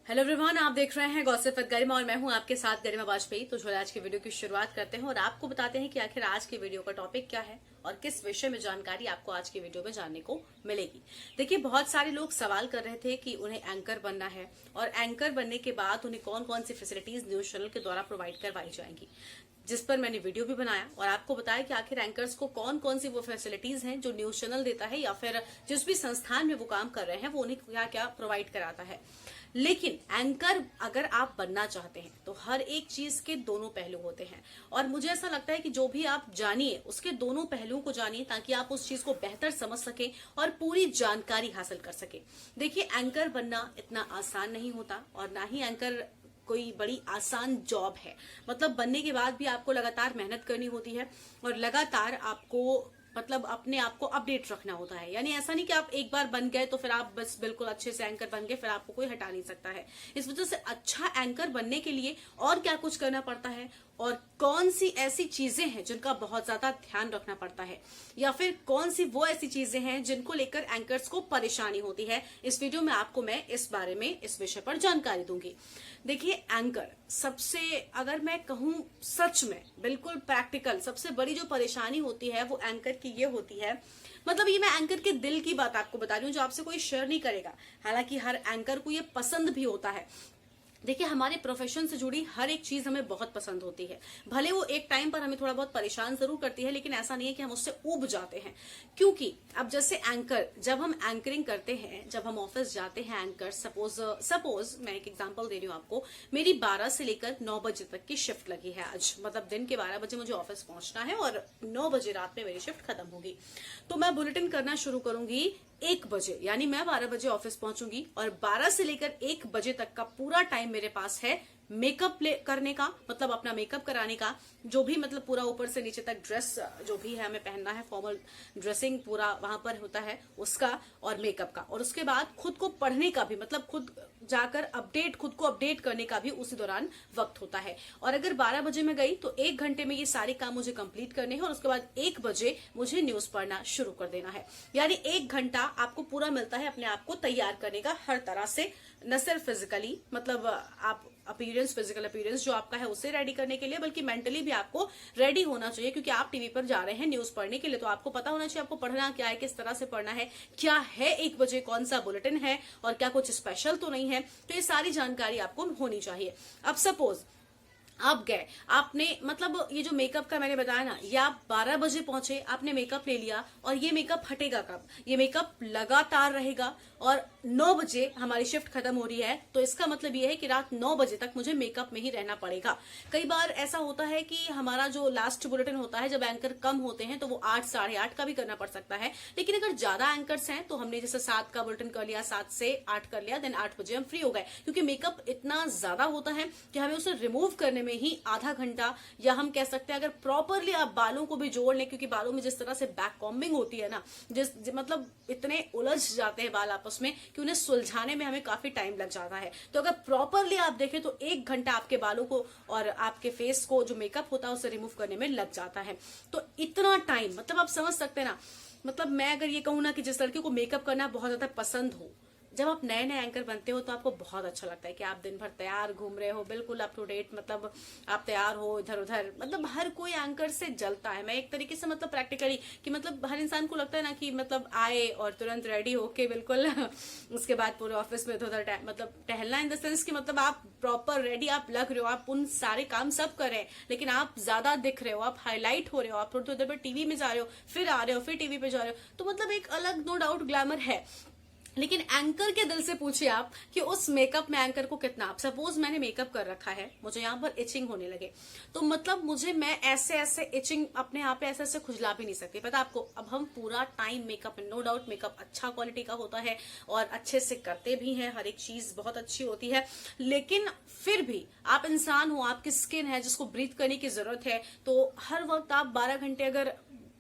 Hello everyone, आप देख रहे हैं गॉसिप विद गरिमा और मैं हूं आपके साथ गरिमा वाजपेयी। तो चलिए आज की वीडियो की शुरुआत करते हैं और आपको बताते हैं कि आखिर आज की वीडियो का टॉपिक क्या है और किस विषय में जानकारी आपको आज की वीडियो में जानने को मिलेगी। देखिए, बहुत सारे लोग सवाल कर रहे थे कि उन्हें एंकर बनना है और एंकर बनने के बाद उन्हें कौन कौन सी फैसिलिटीज न्यूज चैनल के द्वारा प्रोवाइड करवाई जाएंगी, जिस पर मैंने वीडियो भी बनाया और आपको बताया कि आखिर एंकर्स को कौन कौन सी वो फैसिलिटीज हैं जो न्यूज चैनल देता है या फिर जिस भी संस्थान में वो काम कर रहे हैं वो उन्हें क्या क्या प्रोवाइड कराता है। लेकिन एंकर अगर आप बनना चाहते हैं तो हर एक चीज के दोनों पहलू होते हैं और मुझे ऐसा लगता है कि जो भी आप जानिए उसके दोनों पहलुओं को जानिए ताकि आप उस चीज को बेहतर समझ सके और पूरी जानकारी हासिल कर सके। देखिए, एंकर बनना इतना आसान नहीं होता और ना ही एंकर कोई बड़ी आसान जॉब है। मतलब बनने के बाद भी आपको लगातार मेहनत करनी होती है और लगातार आपको अपने आप को अपडेट रखना होता है। यानी ऐसा नहीं कि आप एक बार बन गए तो फिर आप बस बिल्कुल अच्छे से एंकर बन गए, फिर आपको कोई हटा नहीं सकता है। इस वजह से अच्छा एंकर बनने के लिए और क्या कुछ करना पड़ता है और कौन सी ऐसी चीजें हैं जिनका बहुत ज्यादा ध्यान रखना पड़ता है या फिर कौन सी वो ऐसी चीजें हैं जिनको लेकर एंकर्स को परेशानी होती है, इस वीडियो में आपको मैं इस बारे में इस विषय पर जानकारी दूंगी। देखिए, एंकर सबसे, अगर मैं कहूं सच में बिल्कुल प्रैक्टिकल, सबसे बड़ी जो परेशानी होती है वो एंकर की ये होती है। मतलब ये मैं एंकर के दिल की बात आपको बता रही हूँ जो आपसे कोई शेयर नहीं करेगा। हालांकि हर एंकर को ये पसंद भी होता है। देखिए, हमारे प्रोफेशन से जुड़ी हर एक चीज हमें बहुत पसंद होती है। भले वो एक टाइम पर हमें थोड़ा बहुत परेशान जरूर करती है, लेकिन ऐसा नहीं है कि हम उससे ऊब जाते हैं। क्योंकि अब जैसे एंकर, जब हम एंकरिंग करते हैं, जब हम ऑफिस जाते हैं एंकर, सपोज मैं एक एग्जांपल दे रही हूँ आपको। मेरी 12 से लेकर 9 बजे तक की शिफ्ट लगी है आज। मतलब दिन के 12 बजे मुझे ऑफिस पहुंचना है और 9 बजे रात में मेरी शिफ्ट खत्म होगी। तो मैं बुलेटिन करना शुरू करूंगी 1 बजे, यानी मैं 12 बजे ऑफिस पहुंचूंगी और 12 से लेकर 1 बजे तक का पूरा टाइम मेरे पास है मेकअप करने का, मतलब अपना मेकअप कराने का। जो भी मतलब पूरा ऊपर से नीचे तक ड्रेस जो भी है हमें पहनना है, फॉर्मल ड्रेसिंग पूरा वहां पर होता है उसका, और मेकअप का। और उसके बाद खुद को पढ़ने का भी, मतलब खुद जाकर खुद को अपडेट करने का भी उसी दौरान वक्त होता है। और अगर 12 बजे मैं गई तो 1 घंटे में ये सारे काम मुझे कंप्लीट करने हैं और उसके बाद 1 बजे मुझे न्यूज पढ़ना शुरू कर देना है। यानी 1 घंटा आपको पूरा मिलता है अपने आप को तैयार करने का हर तरह से, न सिर्फ फिजिकली, मतलब आप फिजिकल अपीयरेंस जो आपका है उसे रेडी करने के लिए, बल्कि मेंटली भी आपको रेडी होना चाहिए। क्योंकि आप टीवी पर जा रहे हैं न्यूज पढ़ने के लिए, तो आपको पता होना चाहिए आपको पढ़ना क्या है, किस तरह से पढ़ना है, क्या है 1 बजे, कौन सा बुलेटिन है और क्या कुछ स्पेशल तो नहीं है। तो ये सारी जानकारी आपको होनी चाहिए। अब सपोज आप गए, आपने मतलब ये जो मेकअप का मैंने बताया ना, ये आप 12 बजे पहुंचे, आपने मेकअप ले लिया और ये मेकअप हटेगा कब? ये मेकअप लगातार रहेगा और 9 बजे हमारी शिफ्ट खत्म हो रही है, तो इसका मतलब ये है कि रात 9 बजे तक मुझे मेकअप में ही रहना पड़ेगा। कई बार ऐसा होता है कि हमारा जो लास्ट बुलेटिन होता है, जब एंकर कम होते हैं तो वो 8, साढ़े 8 का भी करना पड़ सकता है। लेकिन अगर ज्यादा एंकर्स हैं तो हमने जैसे 7 का बुलेटिन कर लिया, 7 से 8 कर लिया, देन 8 बजे हम फ्री हो गए। क्योंकि मेकअप इतना ज्यादा होता है कि हमें उसे रिमूव करने में ही आधा घंटा, या हम कह सकते हैं अगर प्रॉपरली आप बालों को भी जोड़ लें, क्योंकि बालों में जिस तरह से बैक कॉम्बिंग होती है ना, मतलब इतने उलझ जाते हैं बाल आपस में कि उन्हें सुलझाने में हमें काफी टाइम लग जाता है। तो अगर प्रॉपरली आप देखें तो 1 घंटा आपके बालों को और आपके फेस को जो मेकअप होता है उसे रिमूव करने में लग जाता है। तो इतना टाइम, मतलब आप समझ सकते हैं ना। मतलब मैं अगर ये कहूँ ना कि जिस लड़की को मेकअप करना बहुत ज्यादा पसंद हो, जब आप नए नए एंकर बनते हो तो आपको बहुत अच्छा लगता है कि आप दिन भर तैयार घूम रहे हो, बिल्कुल अप टू डेट, मतलब आप तैयार हो इधर उधर। मतलब हर कोई एंकर से जलता है। मैं एक तरीके से मतलब प्रैक्टिकली कि मतलब हर इंसान को लगता है ना कि मतलब आए और तुरंत रेडी होके बिल्कुल उसके बाद पूरे ऑफिस में उधर मतलब टहलना, इन द सेंस कि मतलब आप प्रॉपर रेडी, आप लग रहे हो, आप उन सारे काम सब कर रहे हैं, लेकिन आप ज्यादा दिख रहे हो, आप हाईलाइट हो रहे हो, आप थोड़ी उधर पर टीवी में जा रहे हो, फिर आ रहे हो, फिर टीवी पे जा रहे हो। तो मतलब एक अलग नो डाउट ग्लैमर है। लेकिन एंकर के दिल से पूछिए आप कि उस मेकअप में एंकर को कितना, आप सपोज मैंने मेकअप कर रखा है, मुझे यहाँ पर इचिंग होने लगे तो मतलब मैं ऐसे इचिंग अपने यहाँ पे ऐसे खुजला भी नहीं सकती, पता आपको। अब हम पूरा time makeup, no doubt makeup अच्छा क्वालिटी का होता है और अच्छे से करते भी हैं, हर एक चीज बहुत अच्छी होती है, लेकिन फिर भी आप इंसान हो, आपकी स्किन है जिसको ब्रीथ करने की जरूरत है। तो हर वक्त आप 12 घंटे अगर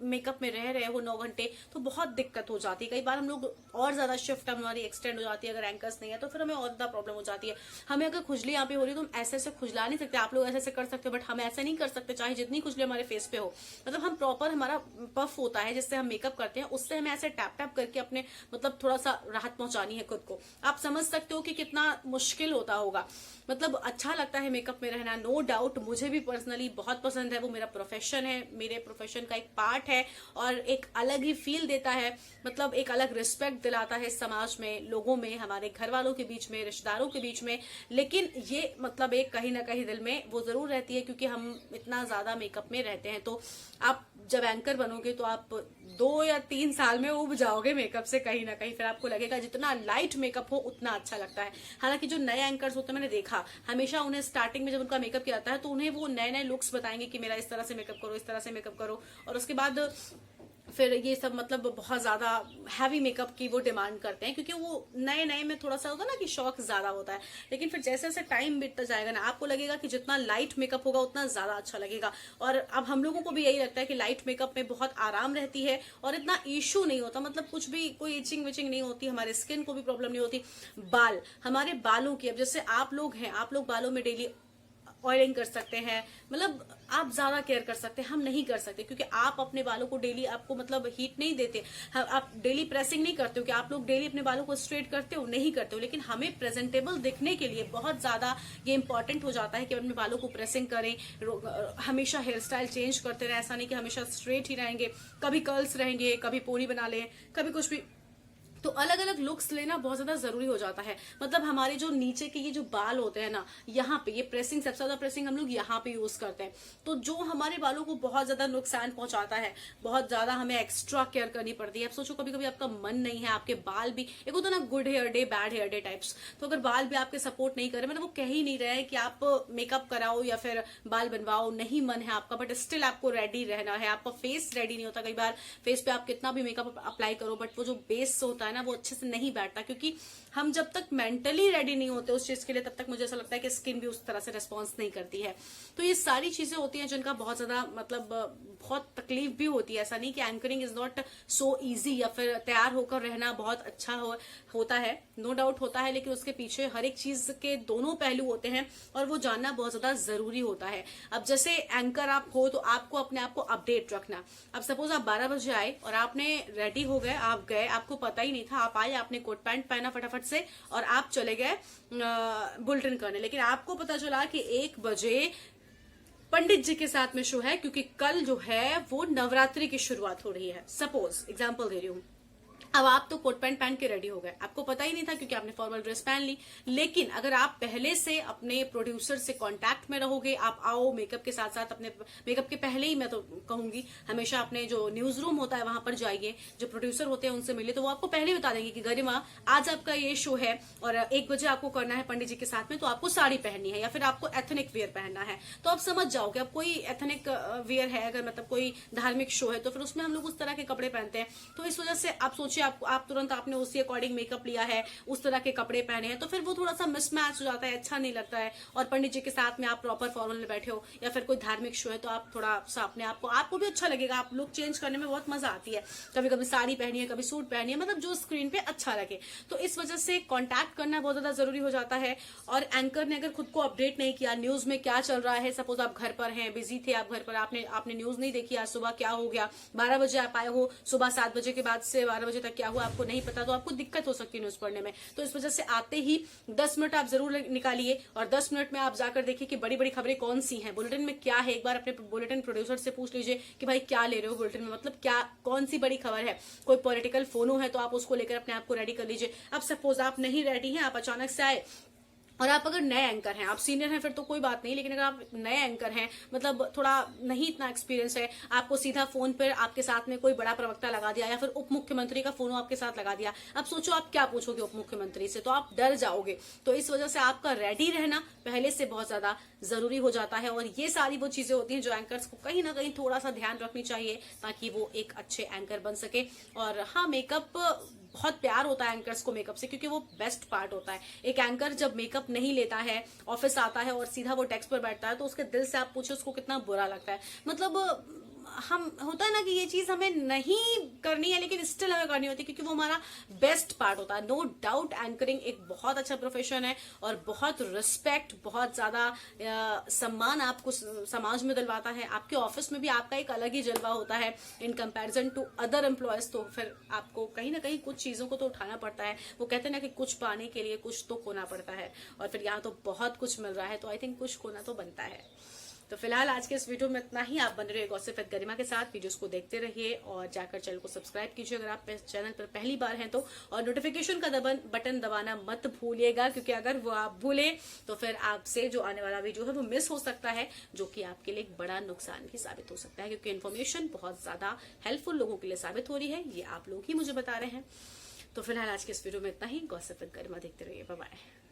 मेकअप में रह रहे हो 9 घंटे, तो बहुत दिक्कत हो जाती है। कई बार हम लोग और ज्यादा शिफ्ट हमारी एक्सटेंड हो जाती है, अगर एंकर्स नहीं है तो फिर हमें और ज्यादा प्रॉब्लम हो जाती है। हमें अगर खुजली यहाँ पे हो रही है तो हम ऐसे खुजला नहीं सकते, आप लोग ऐसे कर सकते हो, बट हम ऐसे नहीं कर सकते चाहे जितनी खुजली हमारे फेस पे हो। मतलब हम प्रॉपर, हमारा पफ होता है जिससे हम मेकअप करते हैं, उससे हमें ऐसे टैप टैप करके अपने मतलब थोड़ा सा राहत पहुंचानी है खुद को। आप समझ सकते हो कि कितना मुश्किल होता होगा। मतलब अच्छा लगता है मेकअप में रहना, नो डाउट, मुझे भी पर्सनली बहुत पसंद है, वो मेरा प्रोफेशन है, मेरे प्रोफेशन का एक पार्ट है और एक अलग ही फील देता है, मतलब एक अलग रिस्पेक्ट दिलाता है समाज में, लोगों में, हमारे घर वालों के बीच में, रिश्तेदारों के बीच में। लेकिन ये मतलब एक कहीं ना कहीं दिल में वो जरूर रहती है, क्योंकि हम इतना ज्यादा मेकअप में रहते हैं। तो आप जब एंकर बनोगे तो आप 2 या 3 साल में उब जाओगे मेकअप से कहीं ना कहीं। फिर आपको लगेगा जितना लाइट मेकअप हो उतना अच्छा लगता है। हालांकि जो नए एंकर्स होते हैं, मैंने देखा हमेशा उन्हें स्टार्टिंग में जब उनका मेकअप किया जाता है तो उन्हें वो नए नए लुक्स बताएंगे कि मेरा इस तरह से मेकअप करो, इस तरह से मेकअप करो, और उसके बाद फिर ये सब मतलब बहुत ज्यादा हैवी मेकअप की वो डिमांड करते हैं, क्योंकि वो नए नए में थोड़ा सा होता है ना कि शौक ज्यादा होता है। लेकिन फिर जैसे जैसे टाइम बीतता जाएगा ना, आपको लगेगा कि जितना लाइट मेकअप होगा उतना ज्यादा अच्छा लगेगा। और अब हम लोगों को भी यही लगता है कि लाइट मेकअप में बहुत आराम रहती है और इतना इश्यू नहीं होता, मतलब कुछ भी कोई इचिंग विचिंग नहीं होती, हमारे स्किन को भी प्रॉब्लम नहीं होती। बाल, हमारे बालों की, अब जैसे आप लोग हैं, आप लोग बालों में डेली ऑयलिंग कर सकते हैं, मतलब आप ज्यादा केयर कर सकते हैं, हम नहीं कर सकते, क्योंकि आप अपने बालों को डेली, आपको मतलब हीट नहीं देते, आप डेली प्रेसिंग नहीं करते हो, कि आप लोग डेली अपने बालों को स्ट्रेट करते हो, नहीं करते हो। लेकिन हमें प्रेजेंटेबल दिखने के लिए बहुत ज्यादा ये इंपॉर्टेंट हो जाता है कि अपने बालों को प्रेसिंग करें, हमेशा हेयर स्टाइल चेंज करते रहे, ऐसा नहीं कि हमेशा स्ट्रेट ही रहेंगे, कभी कर्ल्स रहेंगे, कभी पोनी बना लें, कभी कुछ भी। तो अलग अलग लुक्स लेना बहुत ज्यादा जरूरी हो जाता है। मतलब हमारे जो नीचे के ये जो बाल होते हैं ना, यहाँ पे ये प्रेसिंग, सबसे ज्यादा प्रेसिंग हम लोग यहाँ पे यूज करते हैं, तो जो हमारे बालों को बहुत ज्यादा नुकसान पहुंचाता है, बहुत ज्यादा हमें एक्स्ट्रा केयर करनी पड़ती है। अब सोचो कभी कभी आपका मन नहीं है, आपके बाल भी, एक होता है ना good hair day bad hair day types, तो अगर बाल भी आपके सपोर्ट नहीं करे, मतलब वो कह ही नहीं रहे कि आप मेकअप कराओ या फिर बाल बनवाओ, नहीं मन है आपका, बट स्टिल आपको रेडी रहना है, आपका फेस रेडी नहीं होता। कई बार फेस पे आप कितना भी मेकअप अप्लाई करो, बट वो जो बेस होता है ना, वो अच्छे से नहीं बैठता, क्योंकि हम जब तक मेंटली रेडी नहीं होते उस चीज के लिए, तब तक मुझे ऐसा लगता है कि स्किन भी उस तरह से रिस्पॉन्स नहीं करती है। तो ये सारी चीजें होती हैं जिनका बहुत ज्यादा मतलब बहुत तकलीफ भी होती है। ऐसा नहीं कि anchoring is not so easy, या फिर तैयार होकर रहना बहुत अच्छा होता है, नो डाउट होता है, लेकिन उसके पीछे हर एक चीज के दोनों पहलू होते हैं और वो जानना बहुत ज्यादा जरूरी होता है। अब जैसे एंकर आप हो तो आपको अपने आप को अपडेट रखना। अब सपोज आप 12 बजे आए और आपने रेडी हो गए, आप गए, आपको पता ही नहीं था, आप आए, आपने कोट पैंट पहना फटाफट से और आप चले गए बुलेटिन करने, लेकिन आपको पता चला कि 1 बजे पंडित जी के साथ में शो है, क्योंकि कल जो है वो नवरात्रि की शुरुआत हो रही है। सपोज एग्जांपल दे रही हूँ। अब आप तो कोट पैंट पहन के रेडी हो गए, आपको पता ही नहीं था क्योंकि आपने फॉर्मल ड्रेस पहन ली। लेकिन अगर आप पहले से अपने प्रोड्यूसर से कांटेक्ट में रहोगे, आप आओ मेकअप के साथ साथ, अपने मेकअप के पहले ही मैं तो कहूंगी हमेशा अपने जो न्यूज रूम होता है वहां पर जाइए, जो प्रोड्यूसर होते हैं उनसे मिलिए, तो वो आपको पहले ही बता देंगे कि गरिमा आज आपका ये शो है और 1 बजे आपको करना है पंडित जी के साथ में, तो आपको साड़ी पहननी है या फिर आपको एथनिक वेयर पहनना है। तो आप समझ जाओगे, अब कोई एथनिक वेयर है, अगर मतलब कोई धार्मिक शो है, तो फिर उसमें हम लोग उस तरह के कपड़े पहनते हैं। तो इस वजह से आप सोचिए, आप तुरंत आपने उसी अकॉर्डिंग मेकअप लिया है, उस तरह के कपड़े पहने हैं, तो फिर वो थोड़ा सा मिसमैच हो जाता है, अच्छा नहीं लगता है। और पंडित जी के साथ में आप प्रॉपर फॉर्मल में बैठे हो या फिर कोई धार्मिक शो है, तो आप थोड़ा सा अपने आपको भी अच्छा लगेगा, आप लुक चेंज करने में बहुत मजा आती है। कभी कभी साड़ी पहनी है, कभी सूट पहनी है, मतलब जो स्क्रीन पे अच्छा लगे। तो इस वजह से कॉन्टैक्ट करना बहुत ज्यादा जरूरी हो जाता है। और एंकर ने अगर खुद को अपडेट नहीं किया, न्यूज में क्या चल रहा है, सपोज आप घर पर हैं, बिजी थे आप घर पर, आपने न्यूज नहीं देखी, आज सुबह क्या हो गया, 12 बजे आप आए हो, सुबह 7 बजे के बाद से 12 बजे तक क्या हुआ आपको नहीं पता, तो आपको दिक्कत हो सकती है न्यूज पढ़ने में। तो इस वजह से आते ही 10 मिनट आप जरूर निकालिए और 10 मिनट में आप जाकर देखिए कि बड़ी बड़ी खबरें कौन सी हैं, बुलेटिन में क्या है। एक बार अपने बुलेटिन प्रोड्यूसर से पूछ लीजिए कि भाई क्या ले रहे हो बुलेटिन में, मतलब क्या कौन सी बड़ी खबर है। कोई पॉलिटिकल फोनो है तो आप उसको लेकर अपने आप को रेडी कर लीजिए। अब सपोज आप नहीं रेडी हैं, आप अचानक से आए और आप अगर नए एंकर हैं, आप सीनियर हैं फिर तो कोई बात नहीं, लेकिन अगर आप नए एंकर हैं, मतलब थोड़ा नहीं इतना एक्सपीरियंस है, आपको सीधा फोन पर आपके साथ में कोई बड़ा प्रवक्ता लगा दिया या फिर उप मुख्यमंत्री का फोन आपके साथ लगा दिया, अब सोचो आप क्या पूछोगे उप मुख्यमंत्री से, तो आप डर जाओगे। तो इस वजह से आपका रेडी रहना पहले से बहुत ज्यादा जरूरी हो जाता है। और ये सारी वो चीजें होती हैं जो एंकर्स को कहीं ना कहीं थोड़ा सा ध्यान रखनी चाहिए ताकि वो एक अच्छे एंकर बन सके। और हाँ, मेकअप बहुत प्यार होता है एंकर्स को मेकअप से, क्योंकि वो बेस्ट पार्ट होता है। एक एंकर जब मेकअप नहीं लेता है, ऑफिस आता है और सीधा वो डेस्क पर बैठता है, तो उसके दिल से आप पूछे उसको कितना बुरा लगता है। मतलब हम होता है ना कि ये चीज हमें नहीं करनी है लेकिन स्टिल हमें करनी होती है, क्योंकि वो हमारा बेस्ट पार्ट होता है। नो डाउट एंकरिंग एक बहुत अच्छा प्रोफेशन है और बहुत रिस्पेक्ट, बहुत ज्यादा सम्मान आपको समाज में दिलवाता है। आपके ऑफिस में भी आपका एक अलग ही जलवा होता है in comparison to other employees. तो फिर आपको कहीं ना कहीं कुछ चीजों को तो उठाना पड़ता है। वो कहते हैं ना कि कुछ पाने के लिए कुछ तो खोना पड़ता है, और फिर यहाँ तो बहुत कुछ मिल रहा है, तो आई थिंक कुछ खोना तो बनता है। तो फिलहाल आज के इस वीडियो में इतना ही। आप बन रहे गॉसिप विद गरिमा के साथ, वीडियोस को देखते रहिए और जाकर चैनल को सब्सक्राइब कीजिए अगर आप चैनल पर पहली बार हैं तो, और नोटिफिकेशन का बटन दबाना मत भूलिएगा, क्योंकि अगर वो आप भूले तो फिर आपसे जो आने वाला वीडियो है वो मिस हो सकता है, जो कि आपके लिए एक बड़ा नुकसान भी साबित हो सकता है, क्योंकि इन्फॉर्मेशन बहुत ज्यादा हेल्पफुल लोगों के लिए साबित हो रही है। ये आप लोग ही मुझे बता रहे हैं। तो फिलहाल आज के इस वीडियो में इतना ही। गॉसिप विद गरिमा देखते रहिए। Bye bye.